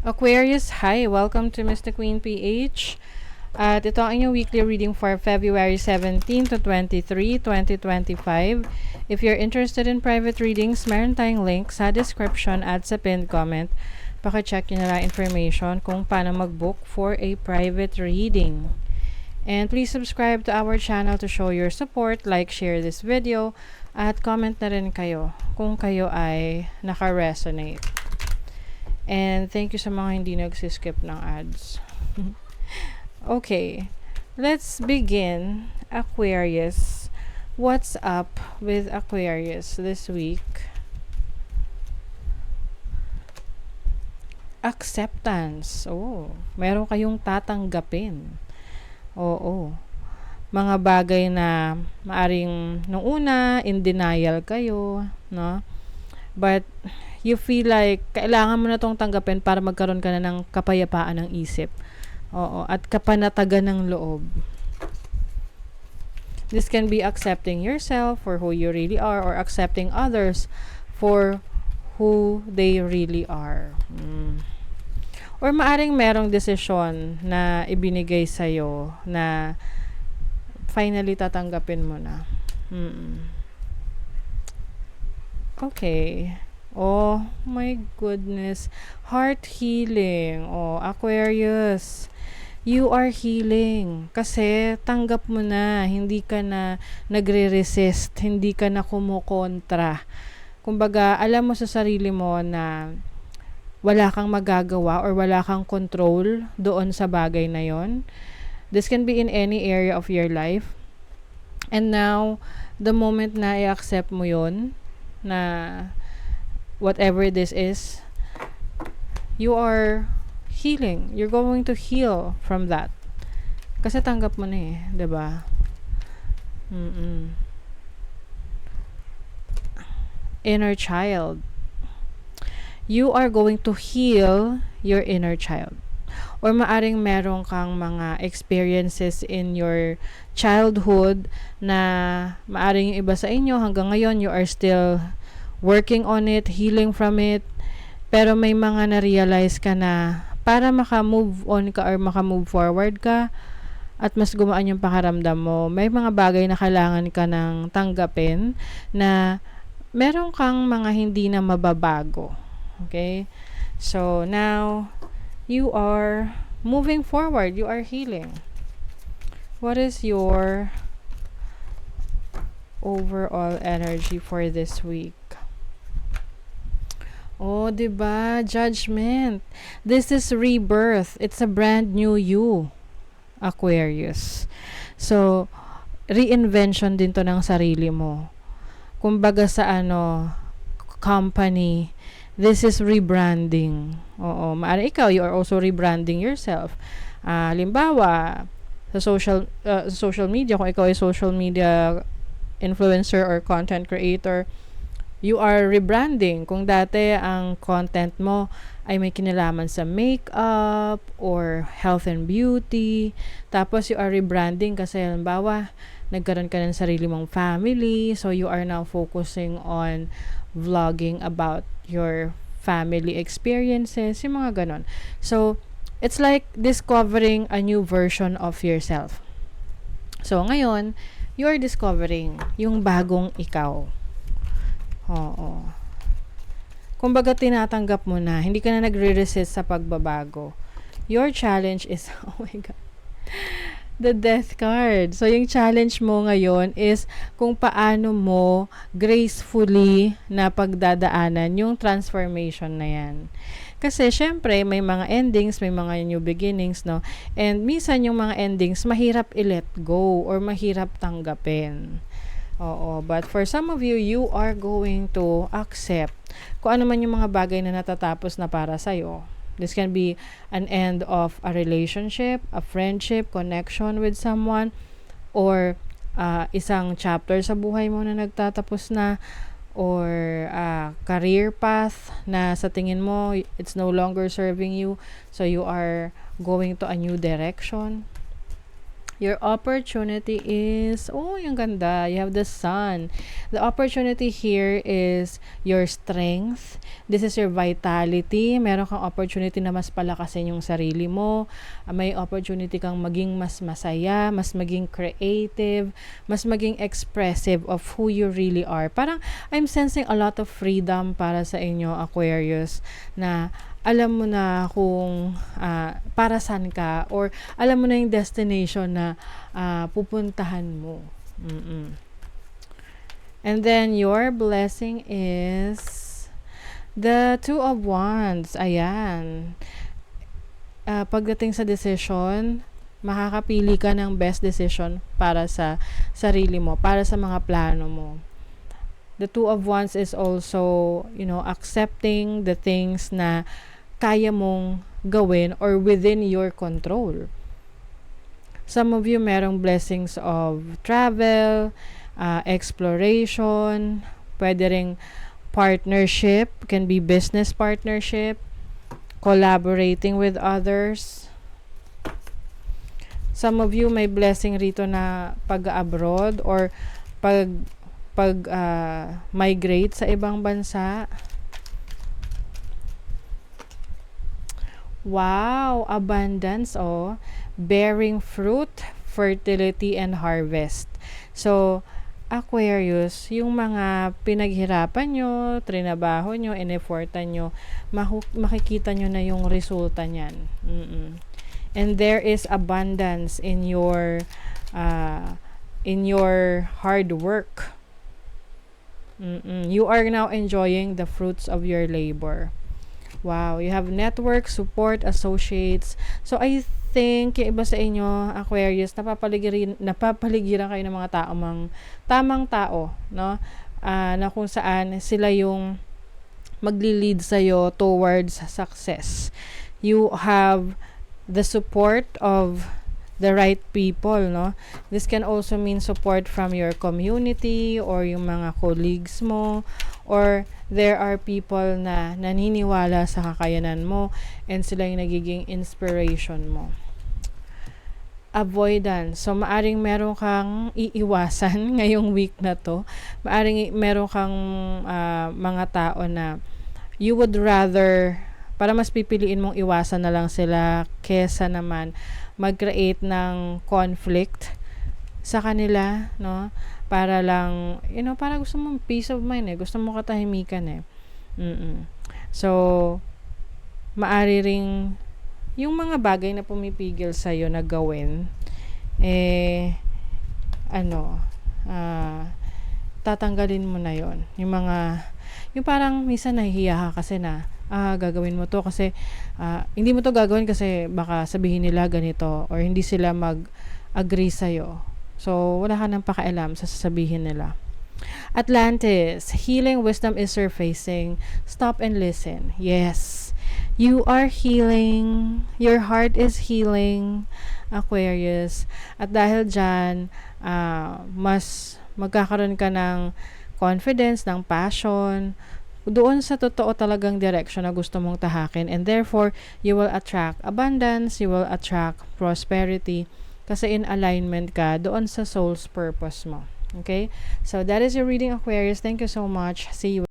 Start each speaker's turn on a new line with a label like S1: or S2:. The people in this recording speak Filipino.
S1: Aquarius, hi! Welcome to Mr. Queen PH. At ito ang inyong weekly reading for February 17 to 23, 2025. If you're interested in private readings, meron tayong link sa description at sa pinned comment. Paki-check nyo na lang information kung paano mag-book for a private reading. And please subscribe to our channel to show your support, like, share this video, at comment na rin kayo kung kayo ay naka-resonate. And thank you sa mga hindi nagsiskip ng ads. Okay, let's begin. Aquarius. What's up with Aquarius this week? Acceptance. Oh, meron kayong tatanggapin. Oo. Mga bagay na maaring nung una, in denial kayo, no? But you feel like kailangan mo na tong tanggapin para magkaroon ka na ng kapayapaan ng isip. Oo, at kapanatagan ng loob. This can be accepting yourself for who you really are or accepting others for who they really are. Or maaring merong desisyon na ibinigay sa'yo na finally tatanggapin mo na. Okay. Oh my goodness. Heart healing. Oh, Aquarius. You are healing. Kasi tanggap mo na. Hindi ka na nagre-resist. Hindi ka na kumukontra. Kumbaga, alam mo sa sarili mo na wala kang magagawa or wala kang control doon sa bagay na yon. This can be in any area of your life. And now, the moment na i-accept mo yon, na whatever this is, you are healing. You're going to heal from that. Kasi tanggap mo na eh, 'di ba? Inner child. You are going to heal your inner child. Or maaring meron kang mga experiences in your childhood na maaring yung iba sa inyo hanggang ngayon you are still working on it, healing from it, pero may mga na-realize ka na para maka-move on ka or maka-move forward ka at mas gumaan yung pakaramdam mo, may mga bagay na kailangan ka ng tanggapin na meron kang mga hindi na mababago. Okay? So, now, you are moving forward. You are healing. What is your overall energy for this week? Oh, 'di ba? Judgment. This is rebirth. It's a brand new you, Aquarius. So, reinvention din to ng sarili mo. Kumbaga sa company, this is rebranding. Oo, maaari ikaw, you are also rebranding yourself. Halimbawa, sa social media, kung ikaw ay social media influencer or content creator, you are rebranding. Kung dati ang content mo ay may kinalaman sa makeup or health and beauty, tapos you are rebranding kasi halimbawa, nagkaroon ka ng sarili mong family, so you are now focusing on vlogging about your family experiences, yung mga ganon. So, it's like discovering a new version of yourself. So, ngayon, you are discovering yung bagong ikaw. Oo. Kumbaga, tinatanggap mo na, hindi ka na nagre-resist sa pagbabago. Your challenge is, oh my God, the Death card. So, yung challenge mo ngayon is kung paano mo gracefully na pagdadaanan yung transformation na yan. Kasi, syempre, may mga endings, may mga new beginnings, no? And minsan yung mga endings, mahirap i-let go or mahirap tanggapin. Oo. But for some of you, you are going to accept kung ano man yung mga bagay na natatapos na para sa'yo. This can be an end of a relationship, a friendship, connection with someone, or isang chapter sa buhay mo na nagtatapos na, or career path na sa tingin mo, it's no longer serving you, so you are going to a new direction. Your opportunity is, oh, yung ganda. You have the sun. The opportunity here is your strength. This is your vitality. Meron kang opportunity na mas palakasin yung sarili mo. May opportunity kang maging mas masaya, mas maging creative, mas maging expressive of who you really are. Parang I'm sensing a lot of freedom para sa inyo, Aquarius, na alam mo na kung para saan ka, or alam mo na yung destination na pupuntahan mo. And then your blessing is the Two of Wands. Ayan. Pagdating sa decision, makakapili ka ng best decision para sa sarili mo, para sa mga plano mo. The Two of Wands is also, accepting the things na kaya mong gawin or within your control. Some of you merong blessings of travel, exploration, pwede ring partnership, can be business partnership, collaborating with others. Some of you may blessing rito na pag-abroad or migrate sa ibang bansa. Wow, abundance, bearing fruit, fertility, and harvest. So, Aquarius, yung mga pinaghirapan nyo, trinabaho nyo, ineffortan nyo, makikita nyo na yung resulta nyan. And there is abundance in your hard work. You are now enjoying the fruits of your labor. Wow, you have network, support, associates. So, I think, yung iba sa inyo, Aquarius, napapaligiran kayo ng mga tamang tao, no? Na kung saan sila yung magli-lead sa'yo towards success. You have the support of the right people, no? This can also mean support from your community or yung mga colleagues mo, or there are people na naniniwala sa kakayanan mo and sila yung nagiging inspiration mo. Avoidance. So, maaring meron kang iiwasan ngayong week na to. Maaring meron kang mga tao na you would rather, para mas pipiliin mong iwasan na lang sila kesa naman mag-create ng conflict sa kanila, no? Para lang, para gusto mong peace of mind, gusto mo katahimikan, So, maari ring yung mga bagay na pumipigil sa'yo na gawin, tatanggalin mo na yon. Yung parang minsan nahihiya ka kasi na, gagawin mo to kasi, hindi mo to gagawin kasi baka sabihin nila ganito, or hindi sila mag-agree sa'yo. So, wala ka nang pakialam sa sasabihin nila. Atlantis, healing wisdom is surfacing. Stop and listen. Yes. You are healing. Your heart is healing, Aquarius. At dahil dyan, mas magkakaroon ka ng confidence, ng passion, doon sa totoo talagang direction na gusto mong tahakin. And therefore, you will attract abundance, you will attract prosperity, kasi in alignment ka doon sa soul's purpose mo. Okay? So, that is your reading, Aquarius. Thank you so much. See you.